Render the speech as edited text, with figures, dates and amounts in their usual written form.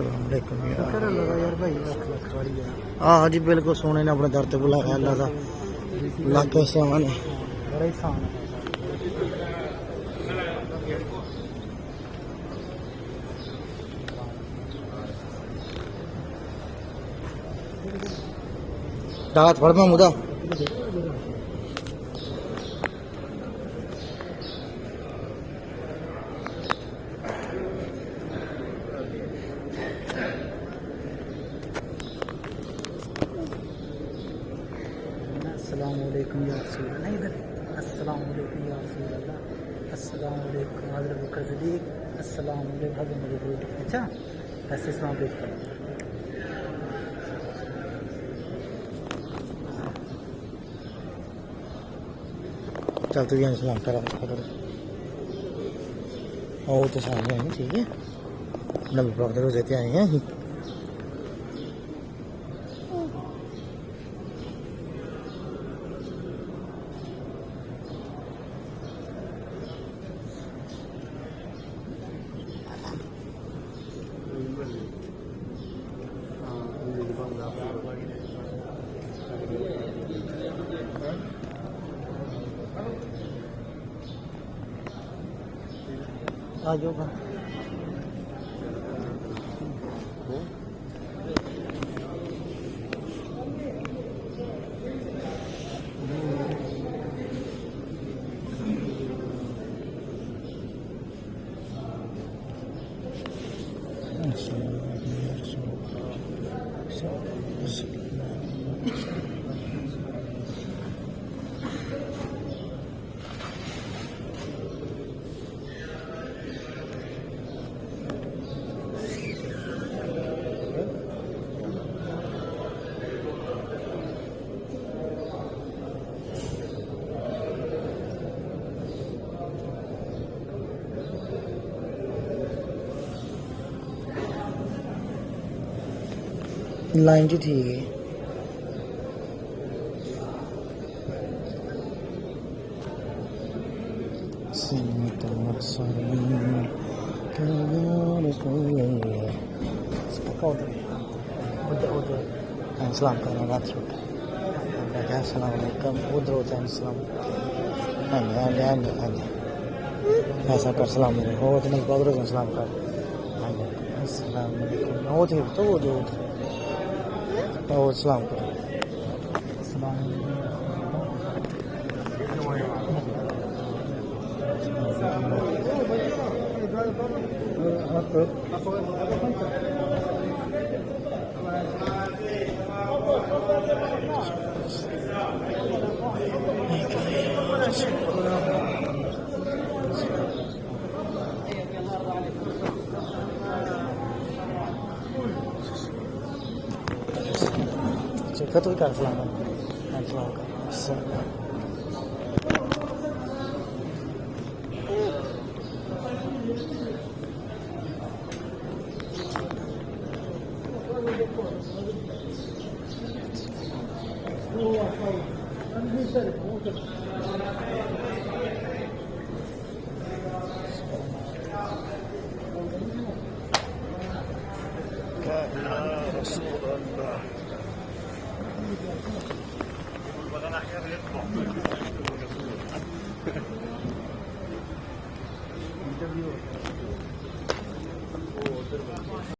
अस्सलाम वालेकुम कर लगा यार भाई लाख लाख वाली है हाँ जी बिल्कुल सोने ने अपने दर ते बुलाया अल्लाह का लाखे सामान है बड़ा ही सान है दात फड़ महमूदा अस्सलाम वालेकुम या रसूल अल्लाह नहीं इधर अस्सलाम वालेकुम या रसूल अल्लाह अस्सलाम वालेकुम हज़रत बकर सिद्दीक़ अस्सलाम वालेकुम हज़रत मजबूर अच्छा ऐसे सलाम पेश करो चल तू यहाँ सलाम करा और तो सामने है ठीक है नबी पाक दे रोज़े ते आए हैं आ जाओ का लाइन जी ठीक है सलाम करना रात सलाम उधर होता है सलाम ऐसा कर सलाम हो तो नहीं पकड़ो सलाम कर वो तो वो जो और सलाम करो Kau tu kan selamat, selamat. Rasulullah.